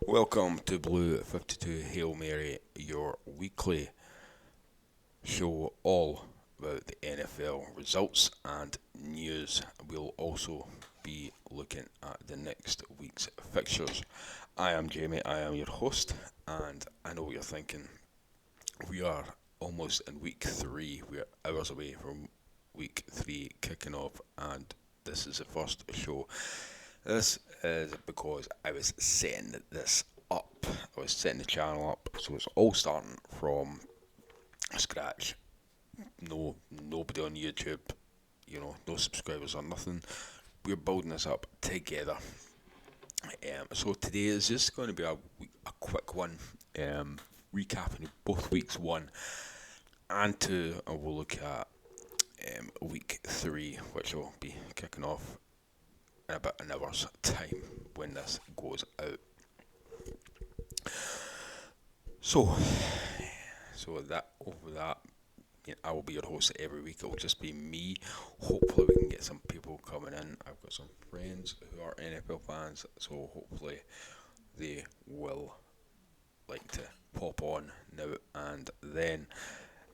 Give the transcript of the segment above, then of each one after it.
Welcome to Blue 52 Hail Mary, your weekly show all about the NFL results and news. We'll also be looking at the next week's fixtures. I am Jamie, I am your host, and I know what you're thinking. We are almost in week 3, we are hours away from week 3 kicking off, and this is the first show. This is because I was setting this up. I was setting the channel up, so it's all starting from scratch. Nobody on YouTube, no subscribers or nothing. We're building this up together. So today is just going to be a quick one, recapping both weeks 1 and 2, and we'll look at week 3, which will be kicking off in about an hour's time when this goes out. So, that over that, I will be your host every week. It'll just be me. Hopefully, we can get some people coming in. I've got some friends who are NFL fans, so hopefully they will like to pop on now and then.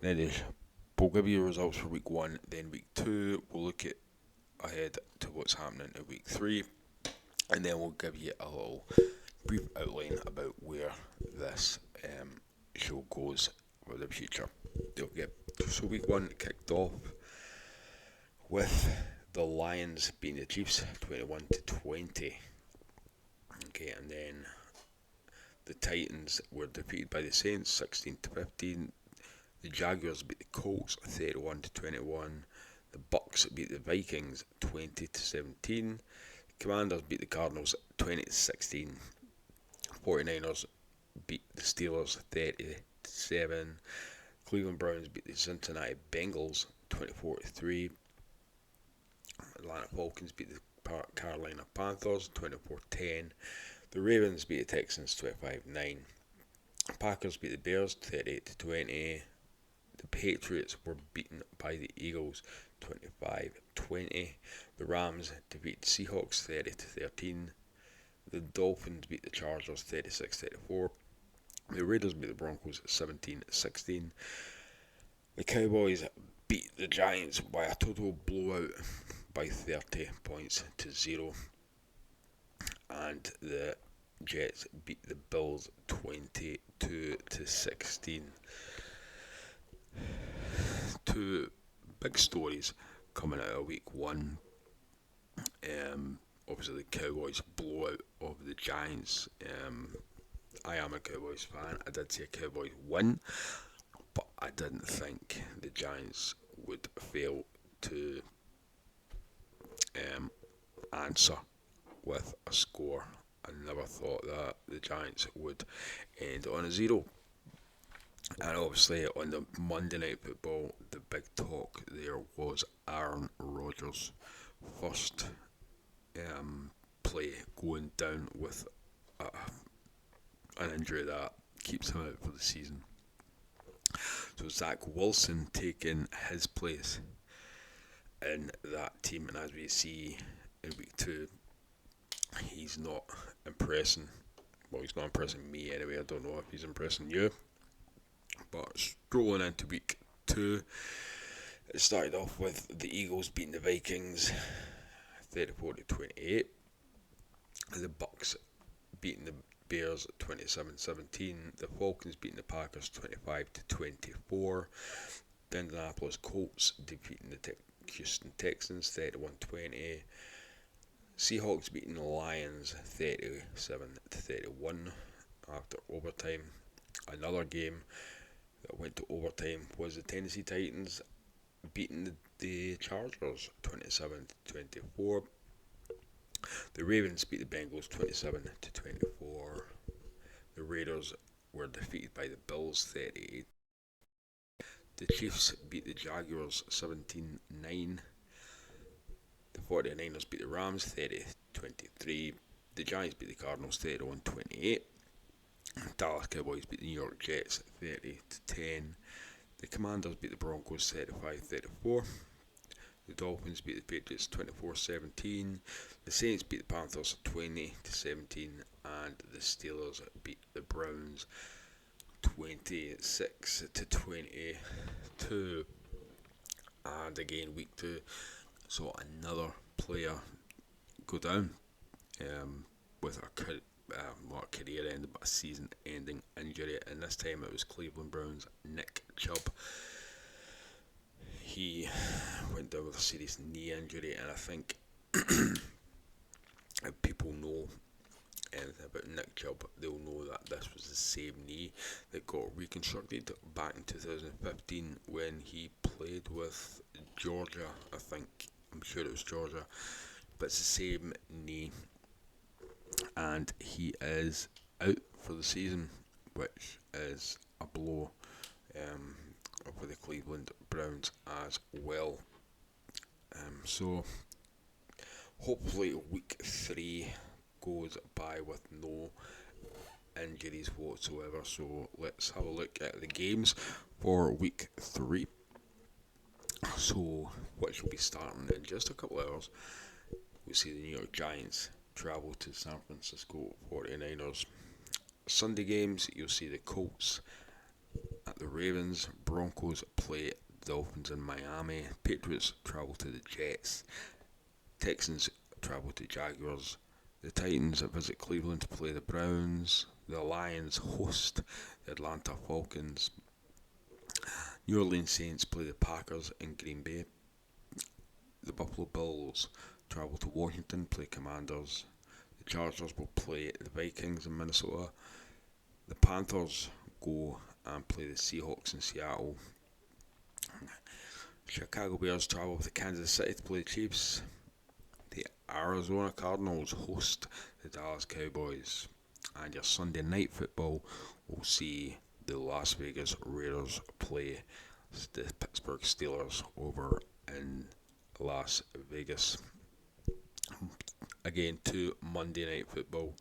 We'll give you the results for week 1. Then week 2, we'll look at ahead to what's happening in week 3, and then we'll give you a little brief outline about where this show goes for the future. Okay, so week 1 kicked off with the Lions beating the Chiefs 21-20. Okay, and then the Titans were defeated by the Saints 16-15. The Jaguars beat the Colts 31-21. The Bucks beat the Vikings 20-17. Commanders beat the Cardinals 20-16. 49ers beat the Steelers 30-7. Cleveland Browns beat the Cincinnati Bengals 24-3. Atlanta Falcons beat the Carolina Panthers 24-10. The Ravens beat the Texans 25-9. Packers beat the Bears 38-20. The Patriots were beaten by the Eagles 25-20. The Rams defeated the Seahawks 30-13. The Dolphins beat the Chargers 36-34. The Raiders beat the Broncos 17-16. The Cowboys beat the Giants by a total blowout by 30 points to 0. And the Jets beat the Bills 22-16. Two big stories coming out of week 1. Obviously, the Cowboys blowout of the Giants. I am a Cowboys fan. I did see a Cowboys win, but I didn't think the Giants would fail to answer with a score. I never thought that the Giants would end on a 0. And obviously on the Monday Night Football, the big talk there was Aaron Rodgers' first play going down with an injury that keeps him out for the season. So Zach Wilson taking his place in that team, and as we see in week 2, he's not impressing. Well, he's not impressing me anyway. I don't know if he's impressing you. But strolling into week 2, it started off with the Eagles beating the Vikings 34-28. The Bucks beating the Bears 27-17. The Falcons beating the Packers 25-24. The Indianapolis Colts defeating the Houston Texans 31-20. Seahawks beating the Lions 37-31 after overtime. Another game that went to overtime was the Tennessee Titans beating the Chargers 27-24. The Ravens beat the Bengals 27-24. The Raiders were defeated by the Bills 38. The Chiefs beat the Jaguars 17-9. The 49ers beat the Rams 30-23. The Giants beat the Cardinals 31-28. Dallas Cowboys beat the New York Jets 30-10. The Commanders beat the Broncos 35-34. The Dolphins beat the Patriots 24-17. The Saints beat the Panthers 20-17, and the Steelers beat the Browns 26-22. And again, week 2 saw another player go down with a career-ending but a season-ending injury, and this time it was Cleveland Browns' Nick Chubb. He went down with a serious knee injury, and I think if people know anything about Nick Chubb, they'll know that this was the same knee that got reconstructed back in 2015 when he played with Georgia, I think. I'm sure it was Georgia, but it's the same knee, and he is out for the season, which is a blow for the Cleveland Browns as well. So hopefully week 3 goes by with no injuries whatsoever. So let's have a look at the games for week 3. So which will be starting in just a couple of hours. We'll see the New York Giants travel to San Francisco 49ers. Sunday games, you'll see the Colts at the Ravens, Broncos play Dolphins in Miami, Patriots travel to the Jets, Texans travel to Jaguars, the Titans visit Cleveland to play the Browns, the Lions host the Atlanta Falcons, New Orleans Saints play the Packers in Green Bay, the Buffalo Bills travel to Washington, play Commanders, the Chargers will play the Vikings in Minnesota, the Panthers go and play the Seahawks in Seattle, Chicago Bears travel to Kansas City to play the Chiefs, the Arizona Cardinals host the Dallas Cowboys, and your Sunday night football will see the Las Vegas Raiders play the Pittsburgh Steelers over in Las Vegas. Again, 2 Monday night football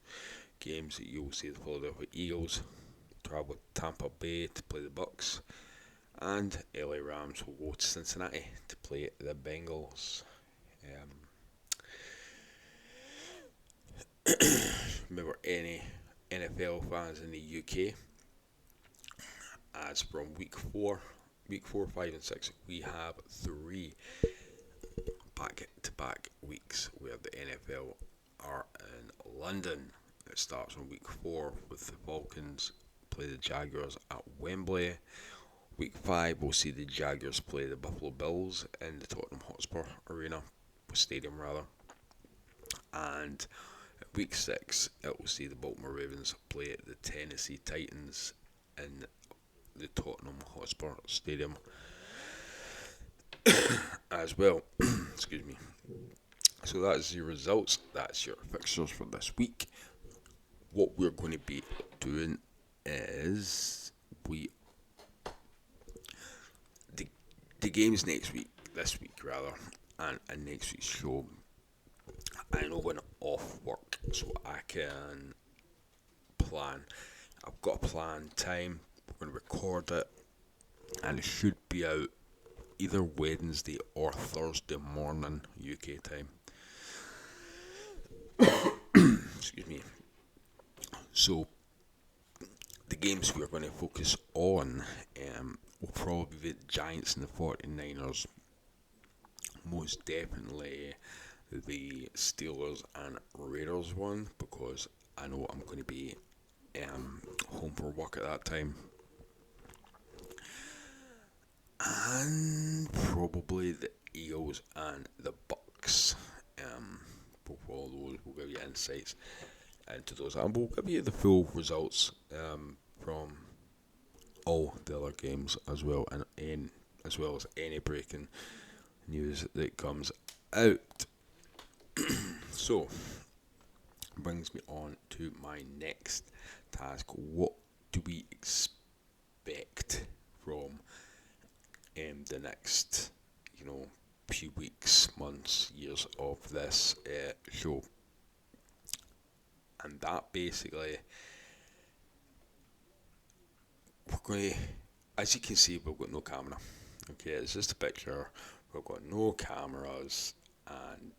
games. You'll see the Philadelphia Eagles travel to Tampa Bay to play the Bucks, and LA Rams will go to Cincinnati to play the Bengals. Remember, any NFL fans in the UK, as from week 4, 5 and 6, we have 3 back-to-back weeks where the NFL are in London. It starts on week 4 with the Falcons play the Jaguars at Wembley. Week 5 we'll see the Jaguars play the Buffalo Bills in the Tottenham Hotspur Stadium rather. And week 6 it will see the Baltimore Ravens play the Tennessee Titans in the Tottenham Hotspur Stadium as well. Excuse me. So that's your results, that's your fixtures for this week. What we're going to be doing is the games this week rather, and next week's show, I know when off work, so I can plan. I've got a planned time. We're going to record it, and it should be out either Wednesday or Thursday morning UK time. Excuse me. So the games we're going to focus on will probably be the Giants and the 49ers. Most definitely the Steelers and Raiders one, because I know I'm going to be home for work at that time. And probably the Eagles and the Bucks. Both of those will give you insights into those, and we'll give you the full results from all the other games as well, and as well as any breaking news that comes out. So brings me on to my next task. What do we expect from the next few weeks, months, years of this show? And that basically, we're going to, as you can see, we've got no camera. Okay, it's just a picture we've got no cameras, and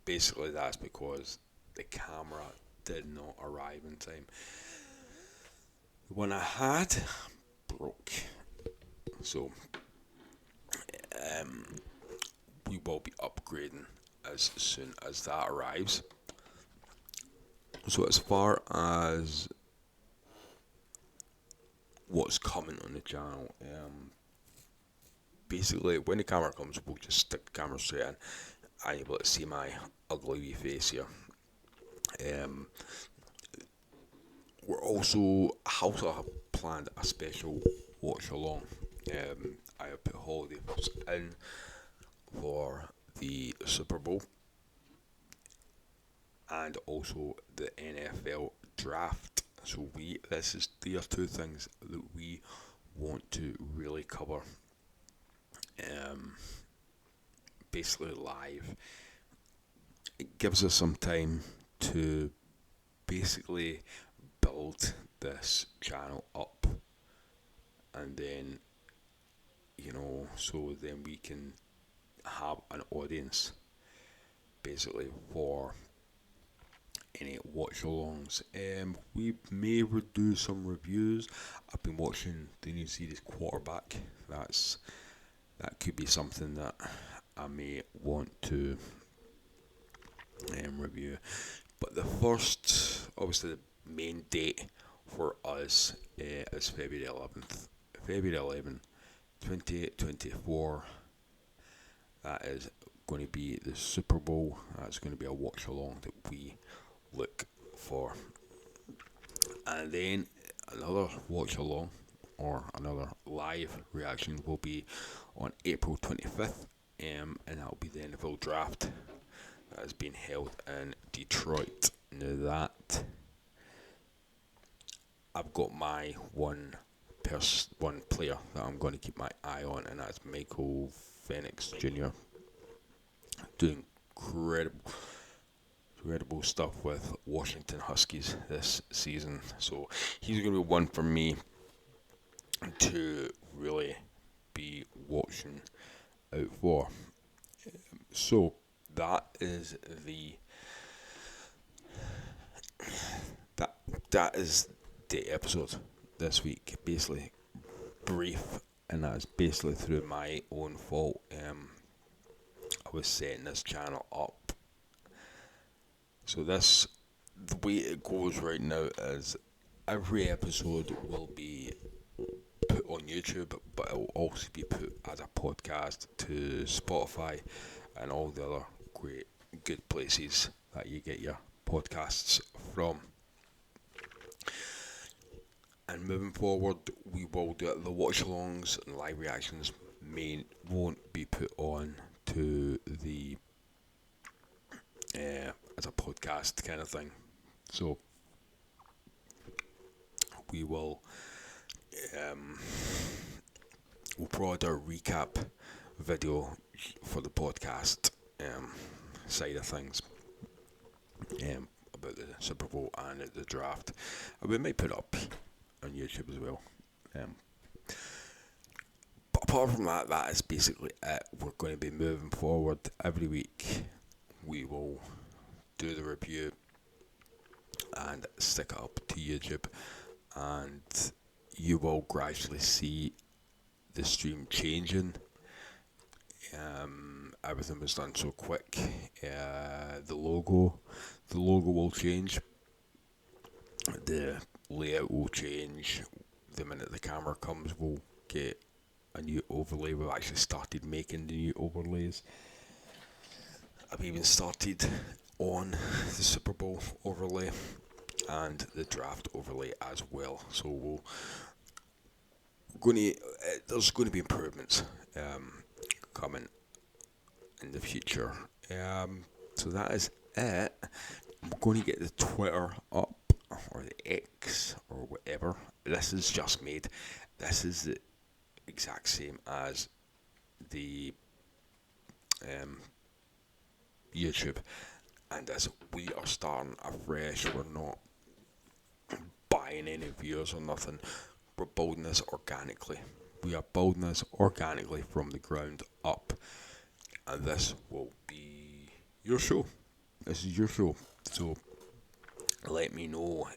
basically that's because the camera did not arrive in time. The one I had broke, so we will be upgrading as soon as that arrives. So as far as what's coming on the channel, basically when the camera comes, we'll just stick the camera straight in. I'm able to see my ugly wee face here. We're also have planned a special watch along. I have put holidays in for the Super Bowl and also the NFL draft. So these are two things that we want to really cover. Basically live. It gives us some time to basically build this channel up, and then so then we can have an audience basically for any watch alongs. We may do some reviews. I've been watching the new series Quarterback. That could be something that I may want to review. But the first, obviously, the main date for us is February 11th. February 11th, 2024. That is going to be the Super Bowl. That's going to be a watch along that we look for. And then another watch along or another live reaction will be on April 25th, and that will be the NFL draft that has been held in Detroit. Now that I've got my one player that I'm going to keep my eye on, and that's Michael Penix Jr. doing incredible stuff with Washington Huskies this season. So he's going to be one for me to really be watching out for. So that is that is the episode this week. Basically brief, and that's basically through my own fault. I was setting this channel up. So the way it goes right now is every episode will be put on YouTube, but it will also be put as a podcast to Spotify and all the other good places that you get your podcasts from. And moving forward, we will do the watch-alongs and live reactions won't be put on to the as a podcast kind of thing. So we will we'll probably do a recap video for the podcast side of things about the Super Bowl and the draft. And we might put it up on YouTube as well. But apart from that, that is basically it. We're going to be moving forward every week. We will do the review and stick it up to YouTube, and you will gradually see the stream changing. Everything was done so quick. The logo will change. The layout will change. The minute the camera comes, we'll get a new overlay. We've actually started making the new overlays. I've even started on the Super Bowl overlay and the draft overlay as well. So there's going to be improvements coming in the future. So that is it. I'm going to get the Twitter up, or the X, or whatever. This is just made. This is the exact same as the YouTube, and as we are starting afresh, we're not buying any viewers or nothing. We're building this organically. We are building this organically from the ground up. and this will be your show. This is your show. So let me know.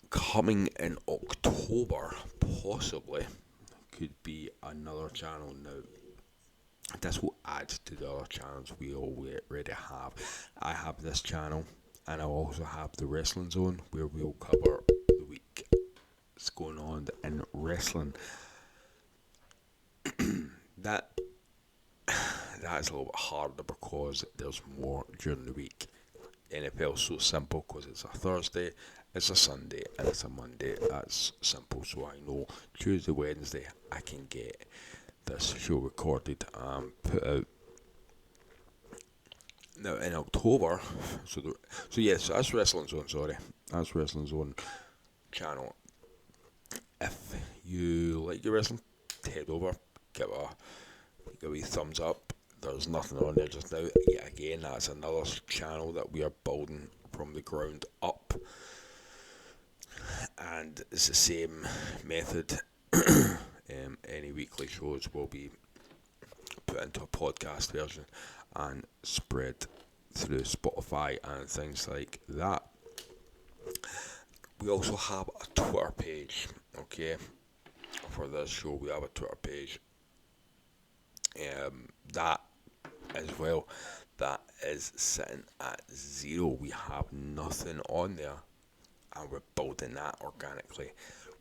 Coming in October, possibly, could be another channel now. This will add to the other channels we already have. I have this channel, and I also have the Wrestling Zone, where we'll cover the week that's going on in wrestling. That is a little bit harder because there's more during the week. NFL is so simple because it's a Thursday, it's a Sunday, and it's a Monday. That's simple. So I know Tuesday, Wednesday, I can get this show recorded and put out. Now in October, so that's Wrestling Zone. Sorry, that's Wrestling Zone channel. If you like your wrestling, head over, give a wee thumbs up. There's nothing on there just now. Yet again, that's another channel that we are building from the ground up, and it's the same method. Any weekly shows will be put into a podcast version and spread through Spotify and things like that. We also have a Twitter page, okay? For this show, we have a Twitter page. That as well, that is sitting at 0. We have nothing on there, and we're building that organically.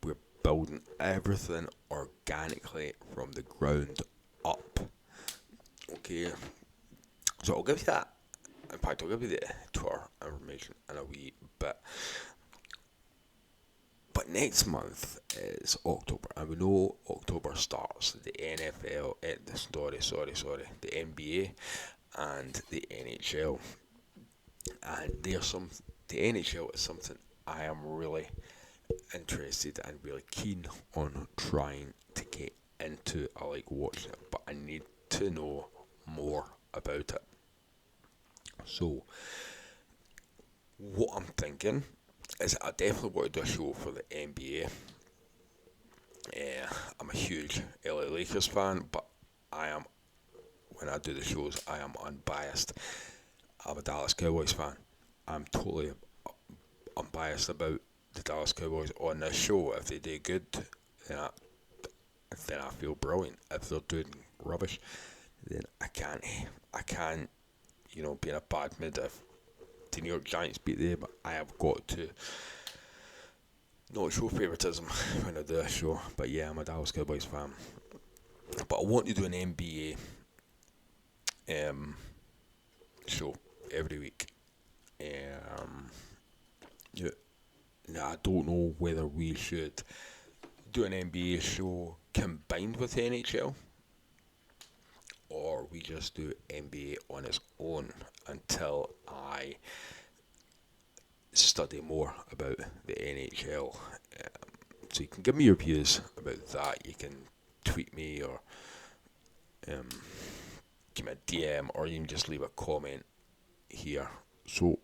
We're building everything organically from the ground up. Okay, so I'll give you that. In fact, I'll give you the Twitter information in a wee bit. But next month is October, and we know October starts the NFL, the NBA and the NHL. And the NHL is something I am really interested and really keen on trying to get into. I like watching it, but I need to know more about it. So, what I'm thinking is I definitely want to do a show for the NBA. I'm a huge LA Lakers fan, but when I do the shows, I am unbiased. I'm a Dallas Cowboys fan. I'm totally unbiased about the Dallas Cowboys on this show. If they do good, then I feel brilliant. If they're doing rubbish, then I can't, be in a bad mood if the New York Giants beat them. I have got to not show favouritism when I do a show. But yeah, I'm a Dallas Cowboys fan. But I want to do an NBA show every week. Now, I don't know whether we should do an NBA show combined with NHL, or we just do NBA on its own until I study more about the NHL. So you can give me your views about that. You can tweet me or give me a DM, or you can just leave a comment here. So,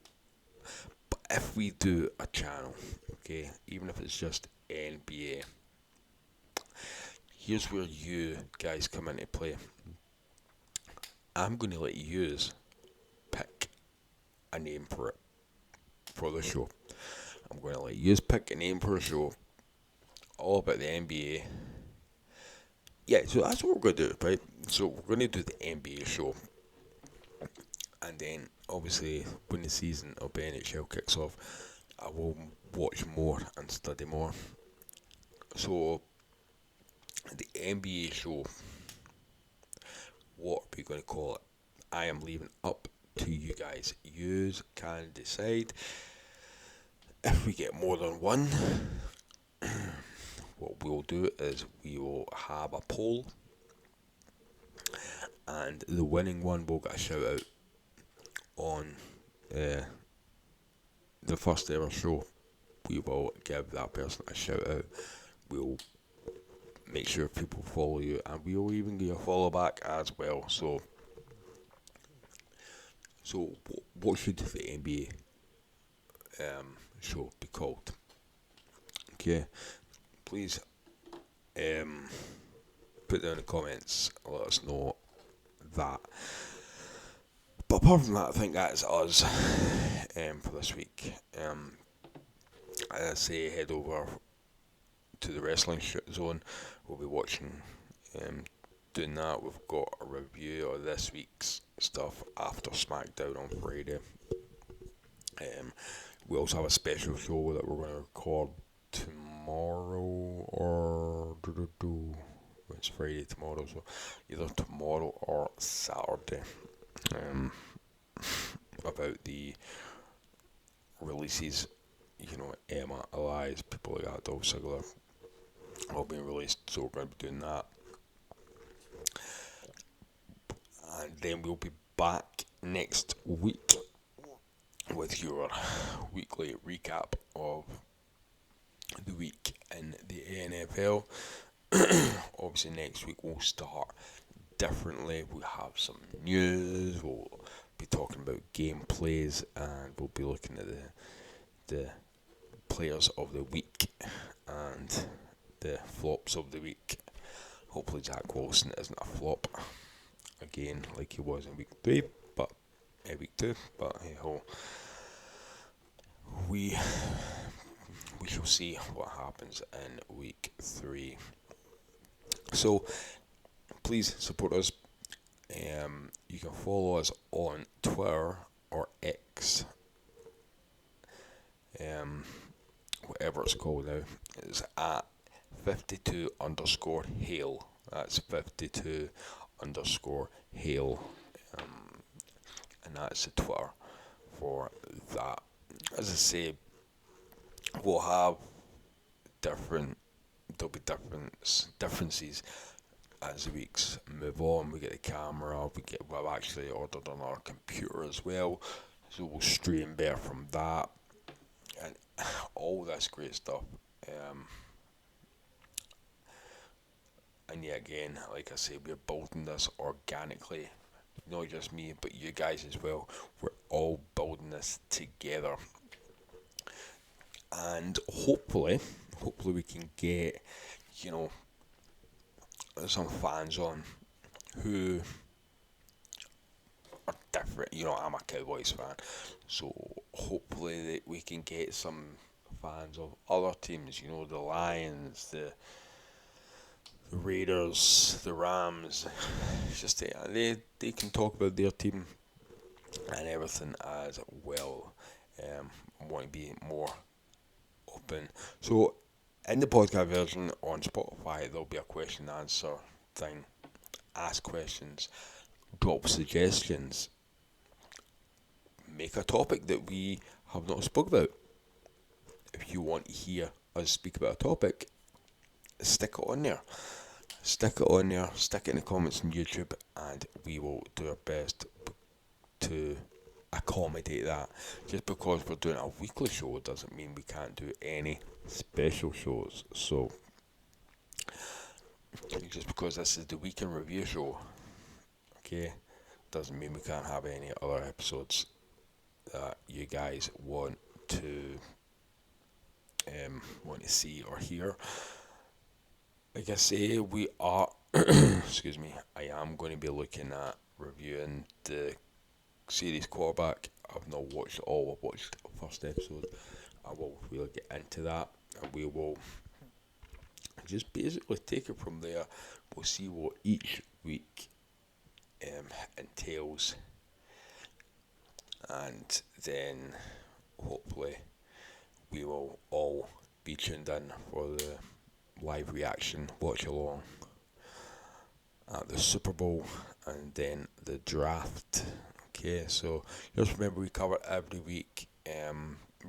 but if we do a channel, okay, even if it's just NBA, here's where you guys come into play. I'm going to let you pick a name for the show. I'm going to let you pick a name for a show all about the NBA. Yeah, so that's what we're going to do, right? So we're going to do the NBA show. And then, obviously, when the season of the NHL kicks off, I will watch more and study more. So, the NBA show, what are we going to call it? I am leaving up to you guys. You can decide. If we get more than one, what we'll do is we will have a poll, and the winning one will get a shout out on the first ever show. We will give that person a shout out. We'll make sure people follow you, and we'll even give you a follow back as well. So what should the NBA show be called? Okay, please put down in the comments. Let us know that. But apart from that, I think that's us for this week. As I say, head over to the Wrestling Zone. We'll be watching, doing that. We've got a review of this week's stuff after SmackDown on Friday. We also have a special show that we're going to record tomorrow, or it's Friday tomorrow, so either tomorrow or Saturday, about the releases, Emma, Elias, people like that, Dolph Ziggler, all being released, so we're going to be doing that. And then we'll be back next week with your weekly recap of the week in the NFL. Obviously next week we'll start differently. We'll have some news, we'll be talking about gameplays, and we'll be looking at the players of the week and the flops of the week. Hopefully Zach Wilson isn't a flop again like he was in week 3, but week 2, but hey ho, we shall see what happens in week 3. So please support us. You can follow us on Twitter or X, whatever it's called now. It's at 52_Hale. That's 52_Hale, and that's the Twitter for that. As I say, we'll have there'll be differences as the weeks move on. We get the camera, we've actually ordered on our computer as well, so we'll stream better from that, and all this great stuff. And yet again, like I say, we're building this organically, not just me, but you guys as well. We're all building this together, and hopefully we can get, some fans on who are different. I'm a Cowboys fan, so hopefully that we can get some fans of other teams. The Lions, the Raiders, the Rams. It's just they can talk about their team and everything as well. I want to be more open. So in the podcast version on Spotify, there'll be a question and answer thing. Ask questions, drop suggestions, make a topic that we have not spoke about. If you want to hear us speak about a topic, stick it on there. Stick it in the comments on YouTube, and we will do our best to accommodate that. Just because we're doing a weekly show doesn't mean we can't do any special shows. So just because this is the weekend review show, okay, doesn't mean we can't have any other episodes that you guys want to see or hear. Like I say, we are excuse me, I am going to be looking at reviewing the series Quarterback. I've not watched it all. I've watched the first episode. I will really get into that, and we will just basically take it from there. We'll see what each week entails, and then hopefully we will all be tuned in for the live reaction watch along at the Super Bowl and then the draft. Okay, so just remember, we cover every week,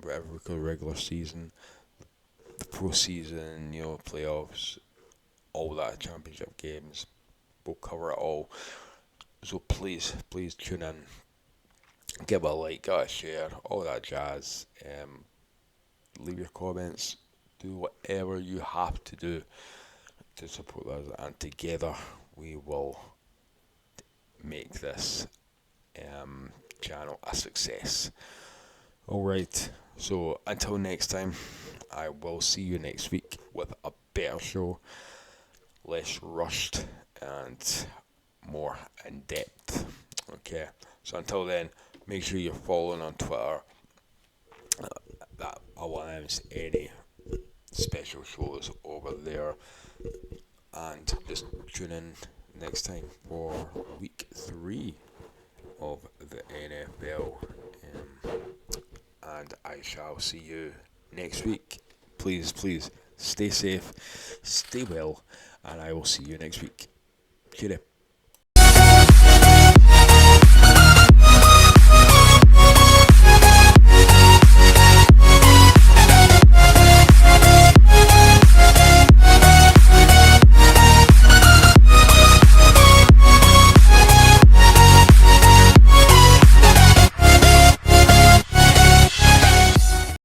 whatever we call regular season, the pro season, playoffs, all that, championship games. We'll cover it all. So please tune in, give a like, give a share, all that jazz. Leave your comments, do whatever you have to do to support us, and together we will make this channel a success. Alright, so until next time, I will see you next week with a better show, less rushed and more in depth. Okay, so until then, make sure you're following on Twitter. That I will announce any special shows over there, and just tune in next time for week 3 of the NFL. And I shall see you next week. Please, please stay safe, stay well, and I will see you next week. Cheerio.